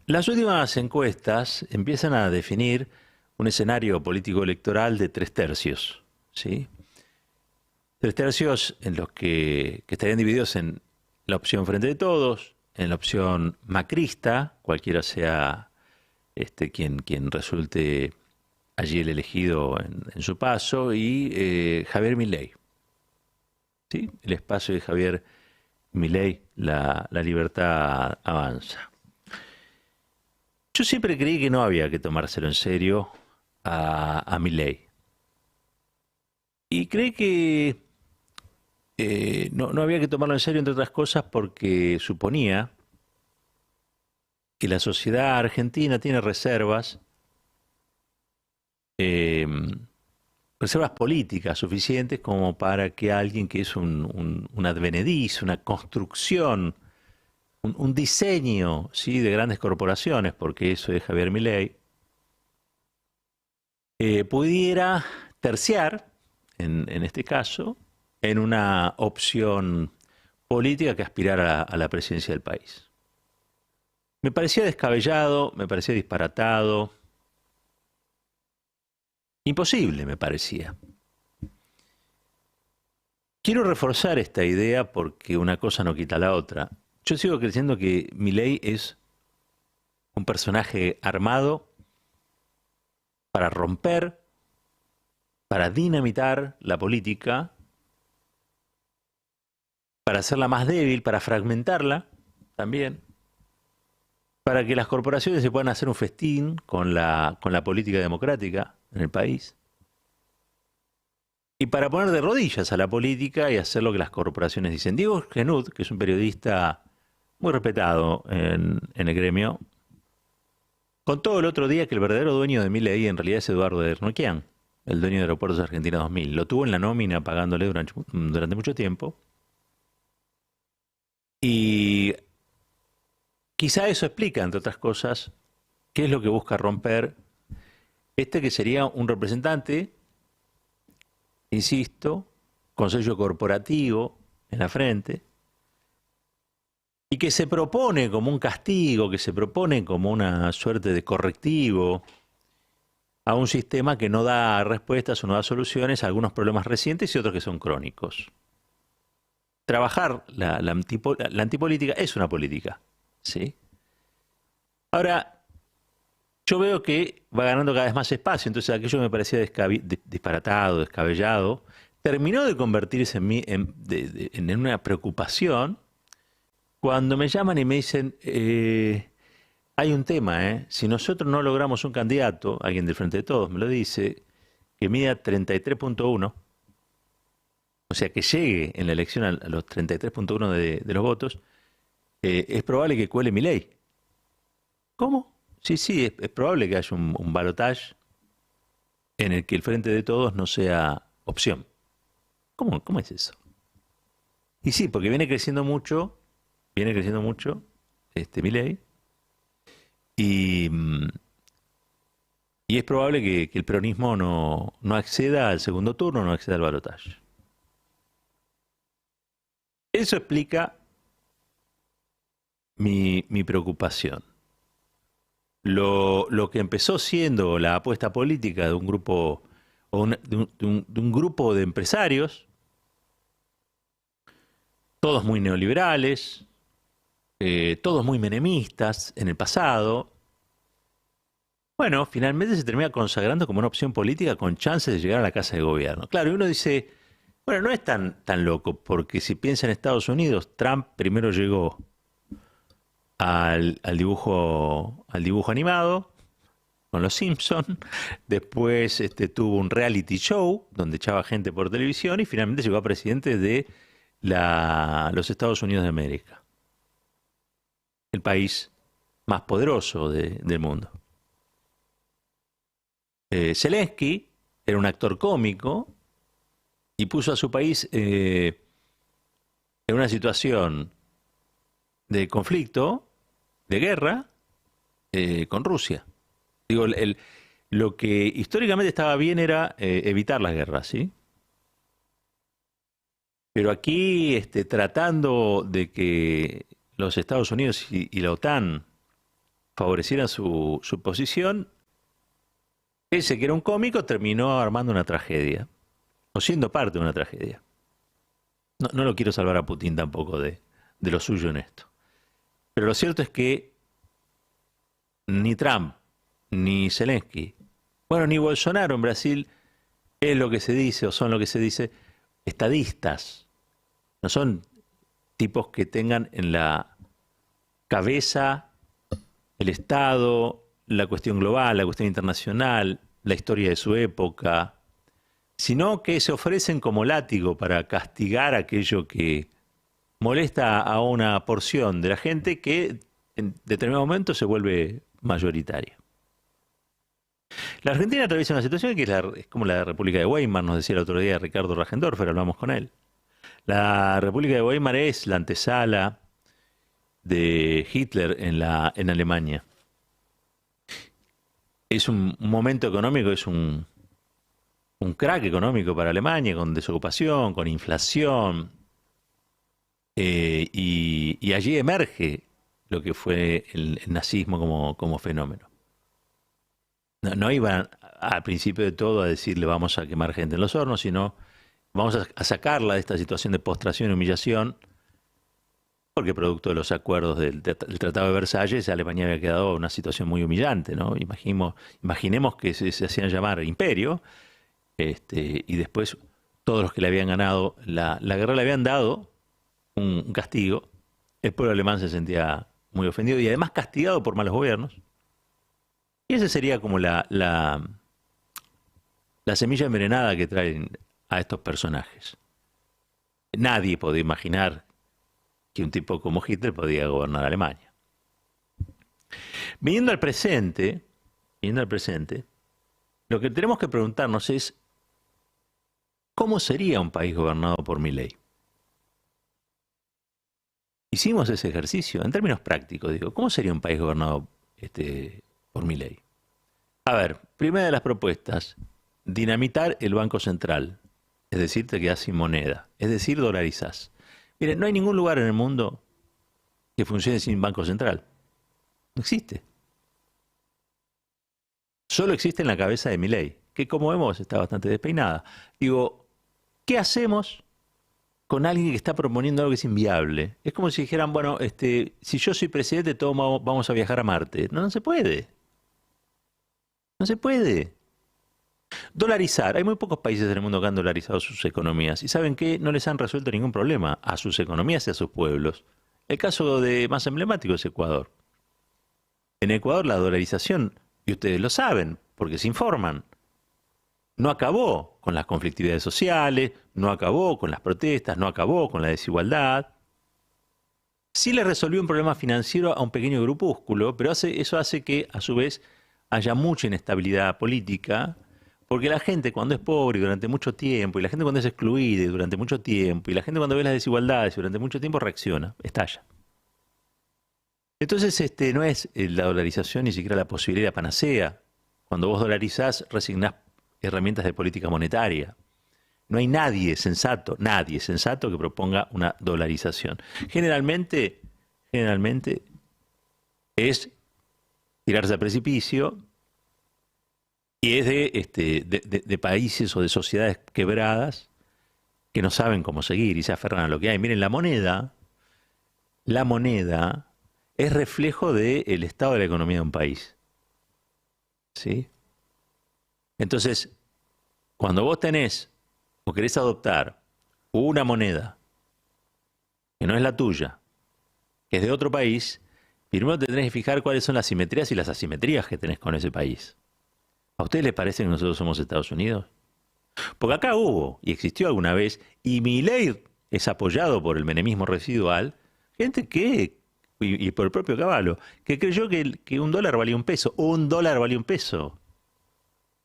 Las últimas encuestas empiezan a definir un escenario político-electoral de tres tercios, ¿sí? Tres tercios en los que estarían divididos en la opción Frente de Todos, en la opción macrista, cualquiera sea quien resulte allí el elegido en su paso, y Javier Milei, ¿sí? El espacio de Javier Milei, la libertad avanza. Yo siempre creí que no había que tomárselo en serio a Milei. Y creí que no había que tomarlo en serio, entre otras cosas, porque suponía que la sociedad argentina tiene eh, reservas políticas suficientes como para que alguien que es un advenedizo, una construcción, un diseño, ¿sí?, de grandes corporaciones, porque eso es Javier Milei, pudiera terciar, en este caso, en una opción política que aspirara a la presidencia del país. Me parecía descabellado, me parecía disparatado, imposible me parecía. Quiero reforzar esta idea porque una cosa no quita la otra. Yo sigo creyendo que Milei es un personaje armado para romper, para dinamitar la política, para hacerla más débil, para fragmentarla también, para que las corporaciones se puedan hacer un festín con la política democrática en el país, y para poner de rodillas a la política y hacer lo que las corporaciones dicen. Diego Genud, que es un periodista muy respetado en el gremio, contó el otro día que el verdadero dueño de Milei en realidad es Eduardo Ernoquian, el dueño de Aeropuertos Argentina 2000. Lo tuvo en la nómina pagándole durante mucho tiempo. Y quizá eso explica, entre otras cosas, qué es lo que busca romper que sería un representante, insisto, con sello corporativo en la frente, y que se propone como un castigo, que se propone como una suerte de correctivo a un sistema que no da respuestas o no da soluciones a algunos problemas recientes y otros que son crónicos. Trabajar la antipolítica es una política, ¿sí? Ahora, yo veo que va ganando cada vez más espacio, entonces aquello que me parecía disparatado, descabellado, terminó de convertirse en una preocupación cuando me llaman y me dicen, hay un tema, si nosotros no logramos un candidato, alguien del Frente de Todos me lo dice, que mida 33.1, o sea, que llegue en la elección a los 33.1 de los votos, es probable que cuele Milei. ¿Cómo? Sí, sí, es probable que haya un balotaje en el que el Frente de Todos no sea opción. ¿Cómo es eso? Y sí, porque viene creciendo mucho Milei, y, y es probable que el peronismo no acceda al segundo turno, no acceda al balotaje. Eso explica mi preocupación. Lo que empezó siendo la apuesta política de un grupo de un grupo de empresarios, todos muy neoliberales, todos muy menemistas en el pasado, bueno, finalmente se termina consagrando como una opción política con chances de llegar a la casa de gobierno. Claro, y uno dice, bueno, no es tan loco, porque si piensa en Estados Unidos, Trump primero llegó al dibujo animado con los Simpsons, después tuvo un reality show donde echaba gente por televisión y finalmente llegó a presidente de los Estados Unidos de América, el país más poderoso del mundo. Zelensky era un actor cómico y puso a su país en una situación de conflicto, de guerra, con Rusia. Digo, lo que históricamente estaba bien era evitar las guerras, ¿sí? Pero aquí, tratando de que los Estados Unidos y la OTAN favorecieran su posición, ese que era un cómico terminó armando una tragedia, o siendo parte de una tragedia. No lo quiero salvar a Putin tampoco de lo suyo en esto. Pero lo cierto es que ni Trump, ni Zelensky, bueno, ni Bolsonaro en Brasil es lo que se dice, o son lo que se dice, estadistas. No son tipos que tengan en la cabeza el Estado, la cuestión global, la cuestión internacional, la historia de su época, sino que se ofrecen como látigo para castigar aquello que molesta a una porción de la gente que en determinado momento se vuelve mayoritaria. La Argentina atraviesa una situación que es como la República de Weimar, nos decía el otro día Ricardo Rajendorfer, hablamos con él. La República de Weimar es la antesala de Hitler en Alemania. Es un momento económico, es un crack económico para Alemania, con desocupación, con inflación, y allí emerge lo que fue el nazismo como fenómeno. No iban al principio de todo a decirle vamos a quemar gente en los hornos, sino vamos a sacarla de esta situación de postración y humillación, porque producto de los acuerdos del Tratado de Versalles, Alemania había quedado en una situación muy humillante, ¿no? Imaginemos que se hacían llamar imperio, y después todos los que le habían ganado la guerra le habían dado un castigo. El pueblo alemán se sentía muy ofendido y además castigado por malos gobiernos. Y esa sería como la semilla envenenada que traen a estos personajes. Nadie podía imaginar que un tipo como Hitler podía gobernar Alemania. Viniendo al presente, lo que tenemos que preguntarnos es ¿cómo sería un país gobernado por Milei? Hicimos ese ejercicio, en términos prácticos, digo, ¿cómo sería un país gobernado por Milei? A ver, primera de las propuestas, dinamitar el Banco Central, es decir, te quedás sin moneda, es decir, dolarizás. Miren, no hay ningún lugar en el mundo que funcione sin Banco Central. No existe. Solo existe en la cabeza de Milei, que como vemos está bastante despeinada. Digo, ¿qué hacemos con alguien que está proponiendo algo que es inviable? Es como si dijeran, bueno, si yo soy presidente, todos vamos a viajar a Marte. No se puede. No se puede. Dolarizar. Hay muy pocos países del mundo que han dolarizado sus economías. ¿Y saben qué? No les han resuelto ningún problema a sus economías y a sus pueblos. El caso más emblemático es Ecuador. En Ecuador la dolarización, y ustedes lo saben, porque se informan, no acabó con las conflictividades sociales, no acabó con las protestas, no acabó con la desigualdad. Sí le resolvió un problema financiero a un pequeño grupúsculo, pero eso hace que, a su vez, haya mucha inestabilidad política, porque la gente cuando es pobre durante mucho tiempo, y la gente cuando es excluida durante mucho tiempo, y la gente cuando ve las desigualdades durante mucho tiempo reacciona, estalla. Entonces no es la dolarización ni siquiera la posibilidad panacea. Cuando vos dolarizás, resignás herramientas de política monetaria. No hay nadie sensato que proponga una dolarización. Generalmente es tirarse al precipicio y es de países o de sociedades quebradas que no saben cómo seguir y se aferran a lo que hay. Miren, la moneda es reflejo del estado de la economía de un país. ¿Sí? Entonces, cuando vos tenés o querés adoptar una moneda que no es la tuya, que es de otro país, primero te tenés que fijar cuáles son las simetrías y las asimetrías que tenés con ese país. ¿A ustedes les parece que nosotros somos Estados Unidos? Porque acá hubo y existió alguna vez, y Milei es apoyado por el menemismo residual, gente y por el propio Caballo, que creyó que un dólar valía un peso. Un dólar valía un peso.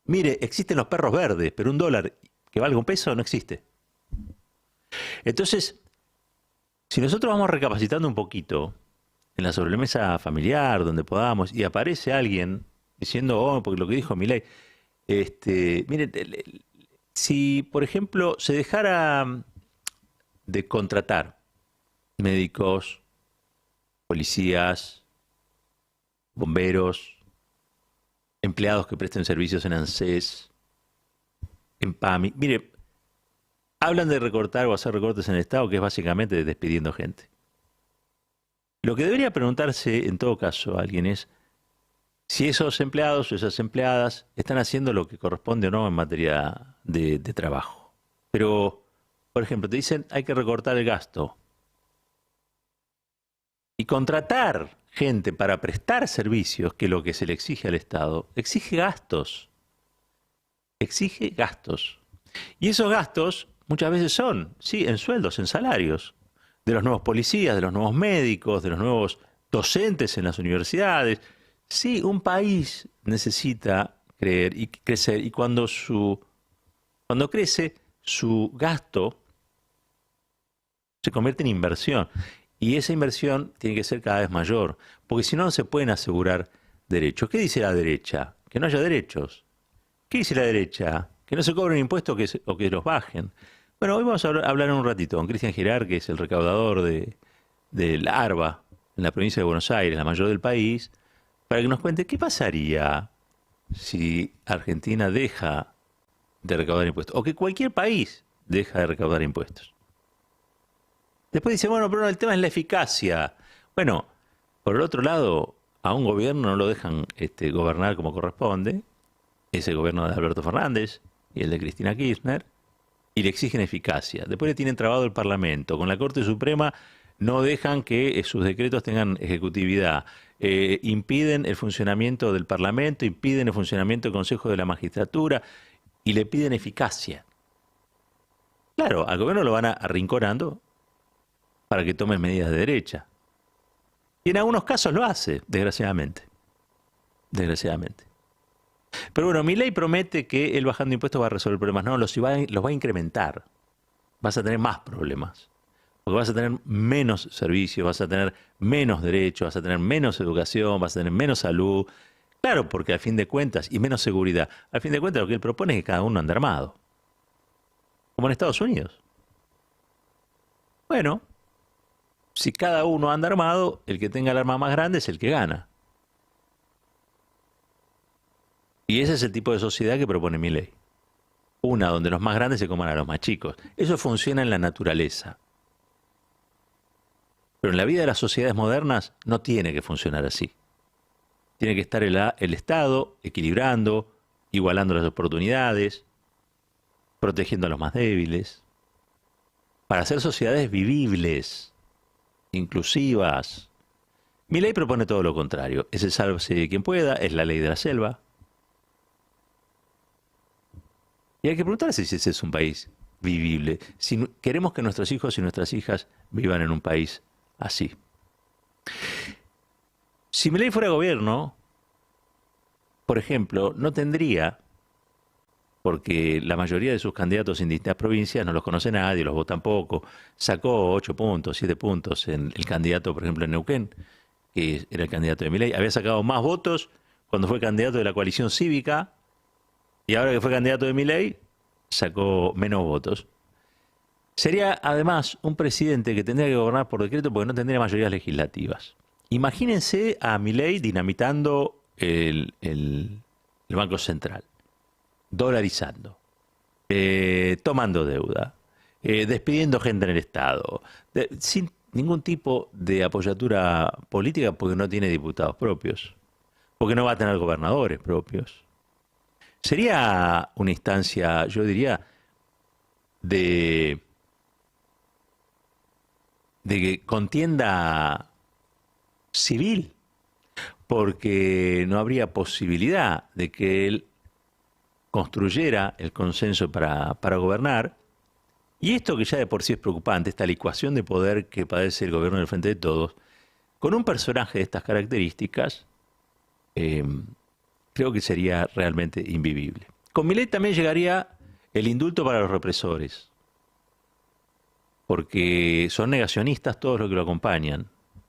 Mire, existen los perros verdes, pero un dólar que valga un peso no existe. Entonces, si nosotros vamos recapacitando un poquito en la sobremesa familiar, donde podamos, y aparece alguien diciendo, oh, porque lo que dijo Milei, miren, si, por ejemplo, se dejara de contratar médicos, policías, bomberos, empleados que presten servicios en ANSES, en PAMI. Mire, hablan de recortar o hacer recortes en el Estado, que es básicamente despidiendo gente. Lo que debería preguntarse en todo caso a alguien es si esos empleados o esas empleadas están haciendo lo que corresponde o no en materia de trabajo. Pero, por ejemplo, te dicen hay que recortar el gasto. Y contratar gente para prestar servicios, que es lo que se le exige al Estado, exige gastos. Exige gastos. Y esos gastos muchas veces son, sí, en sueldos, en salarios, de los nuevos policías, de los nuevos médicos, de los nuevos docentes en las universidades. Sí, un país necesita crecer y cuando crece, su gasto se convierte en inversión. Y esa inversión tiene que ser cada vez mayor, porque si no, no se pueden asegurar derechos. ¿Qué dice la derecha? Que no haya derechos. ¿Qué dice la derecha? Que no se cobren impuestos o que los bajen. Bueno, hoy vamos a hablar un ratito con Cristian Girard, que es el recaudador del ARBA, en la provincia de Buenos Aires, la mayor del país, para que nos cuente qué pasaría si Argentina deja de recaudar impuestos, o que cualquier país deja de recaudar impuestos. Después dice, bueno, pero no, el tema es la eficacia. Bueno, por el otro lado, a un gobierno no lo dejan gobernar como corresponde, es el gobierno de Alberto Fernández y el de Cristina Kirchner, y le exigen eficacia. Después le tienen trabado el Parlamento. Con la Corte Suprema no dejan que sus decretos tengan ejecutividad. Impiden el funcionamiento del Parlamento, impiden el funcionamiento del Consejo de la Magistratura y le piden eficacia. Claro, al gobierno lo van arrinconando para que tome medidas de derecha. Y en algunos casos lo hace, desgraciadamente. Desgraciadamente. Pero bueno, Milei promete que él bajando impuestos va a resolver problemas. No, los va a incrementar. Vas a tener más problemas. Porque vas a tener menos servicios, vas a tener menos derechos, vas a tener menos educación, vas a tener menos salud. Claro, porque al fin de cuentas, y menos seguridad, al fin de cuentas lo que él propone es que cada uno ande armado. Como en Estados Unidos. Bueno, si cada uno anda armado, el que tenga el arma más grande es el que gana. Y ese es el tipo de sociedad que propone Milei. Una donde los más grandes se coman a los más chicos. Eso funciona en la naturaleza. Pero en la vida de las sociedades modernas no tiene que funcionar así. Tiene que estar el Estado equilibrando, igualando las oportunidades, protegiendo a los más débiles, para hacer sociedades vivibles, inclusivas. Milei propone todo lo contrario. Es el sálvese quien pueda, es la ley de la selva. Y hay que preguntarse si ese es un país vivible. Si queremos que nuestros hijos y nuestras hijas vivan en un país así. Si Milei fuera gobierno, por ejemplo, no tendría, porque la mayoría de sus candidatos en distintas provincias no los conoce nadie, los votan poco. Sacó 8 puntos, 7 puntos en el candidato, por ejemplo, en Neuquén, que era el candidato de Milei. Había sacado más votos cuando fue candidato de la coalición cívica. Y ahora que fue candidato de Milei, sacó menos votos. Sería además un presidente que tendría que gobernar por decreto porque no tendría mayorías legislativas. Imagínense a Milei dinamitando el Banco Central, dolarizando, tomando deuda, despidiendo gente en el Estado, sin ningún tipo de apoyatura política porque no tiene diputados propios, porque no va a tener gobernadores propios. Sería una instancia, yo diría, de contienda civil, porque no habría posibilidad de que él construyera el consenso para gobernar. Y esto que ya de por sí es preocupante, esta licuación de poder que padece el gobierno del Frente de Todos, con un personaje de estas características, creo que sería realmente invivible. Con Milei también llegaría el indulto para los represores, porque son negacionistas todos los que lo acompañan,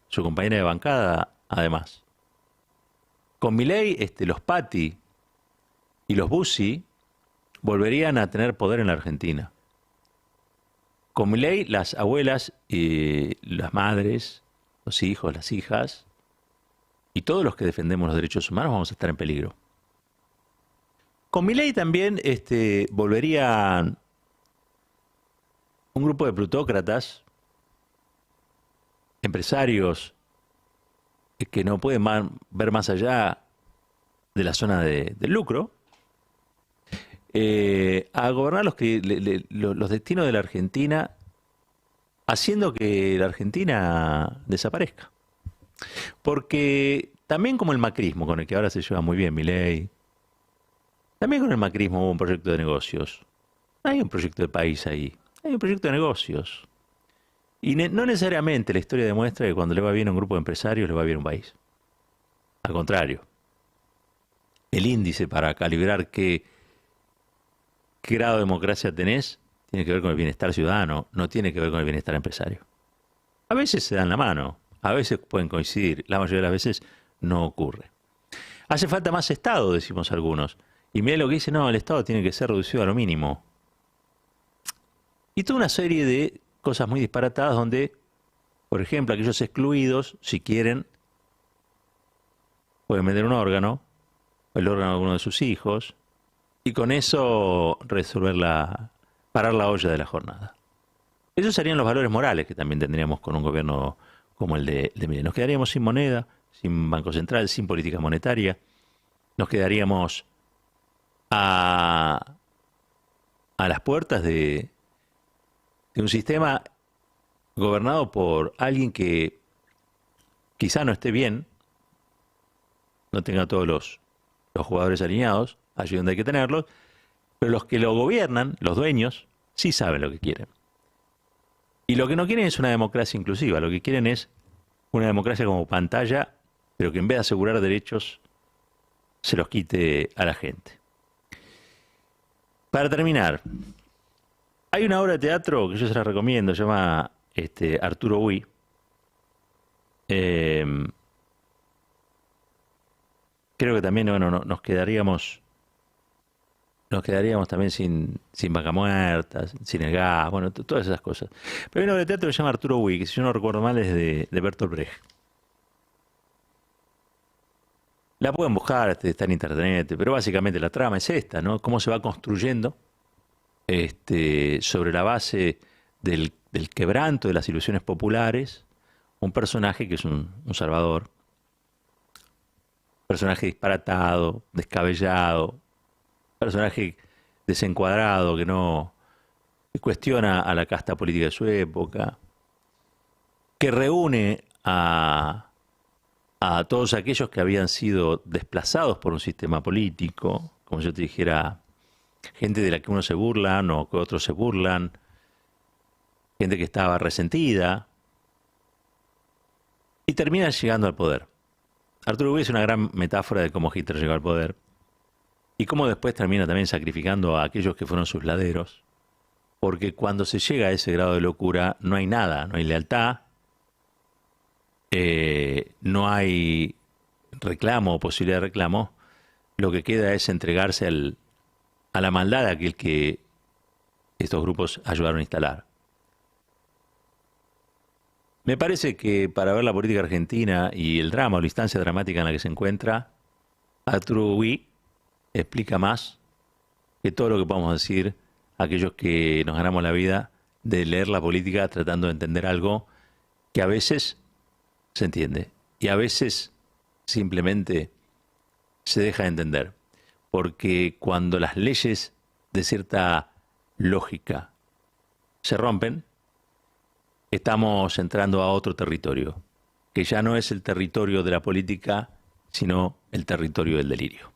su compañera de bancada además. Con Milei, los Patti y los Bussi volverían a tener poder en la Argentina. Con Milei, las abuelas y las madres, los hijos, las hijas, y todos los que defendemos los derechos humanos vamos a estar en peligro. Con Milei también volvería un grupo de plutócratas, empresarios que no pueden ver más allá de la zona del lucro, a gobernar los destinos de la Argentina, haciendo que la Argentina desaparezca. Porque también como el macrismo, con el que ahora se lleva muy bien Milei, también con el macrismo hubo un proyecto de negocios. No hay un proyecto de país ahí, hay un proyecto de negocios. Y no necesariamente la historia demuestra que cuando le va bien a un grupo de empresarios le va bien a un país. Al contrario, el índice para calibrar qué grado de democracia tenés tiene que ver con el bienestar ciudadano, no tiene que ver con el bienestar empresario. A veces se dan la mano, a veces pueden coincidir, la mayoría de las veces no ocurre. Hace falta más Estado, decimos algunos. Y mira lo que dice, no, el Estado tiene que ser reducido a lo mínimo. Y toda una serie de cosas muy disparatadas donde, por ejemplo, aquellos excluidos, si quieren, pueden vender un órgano, el órgano de alguno de sus hijos, y con eso parar la olla de la jornada. Esos serían los valores morales que también tendríamos con un gobierno como el de Milei. Nos quedaríamos sin moneda, sin Banco Central, sin política monetaria, nos quedaríamos a las puertas de un sistema gobernado por alguien que quizá no esté bien, no tenga todos los jugadores alineados, allí donde hay que tenerlos, pero los que lo gobiernan, los dueños, sí saben lo que quieren. Y lo que no quieren es una democracia inclusiva, lo que quieren es una democracia como pantalla, pero que en vez de asegurar derechos, se los quite a la gente. Para terminar, hay una obra de teatro que yo se la recomiendo, se llama Arturo Ui. Creo que también, bueno, nos quedaríamos también sin vaca muerta, sin el gas, bueno, todas esas cosas. Pero hay una obra de teatro que se llama Arturo Ui, que si yo no recuerdo mal es de Bertolt Brecht. La pueden buscar, está en internet, pero básicamente la trama es esta, ¿no? Cómo se va construyendo sobre la base del quebranto de las ilusiones populares, un personaje que es un salvador, personaje disparatado, descabellado, personaje desencuadrado que cuestiona a la casta política de su época, que reúne a todos aquellos que habían sido desplazados por un sistema político, como yo te dijera, gente de la que unos se burlan o que otros se burlan, gente que estaba resentida, y termina llegando al poder. Arturo Ui es una gran metáfora de cómo Hitler llegó al poder, y cómo después termina también sacrificando a aquellos que fueron sus laderos, porque cuando se llega a ese grado de locura no hay nada, no hay lealtad, no hay reclamo o posibilidad de reclamo, lo que queda es entregarse a la maldad de aquel que estos grupos ayudaron a instalar. Me parece que para ver la política argentina y el drama o la instancia dramática en la que se encuentra, Arturo Ui explica más que todo lo que podemos decir aquellos que nos ganamos la vida de leer la política tratando de entender algo que a veces se entiende y a veces simplemente se deja de entender. Porque cuando las leyes de cierta lógica se rompen, estamos entrando a otro territorio, que ya no es el territorio de la política, sino el territorio del delirio.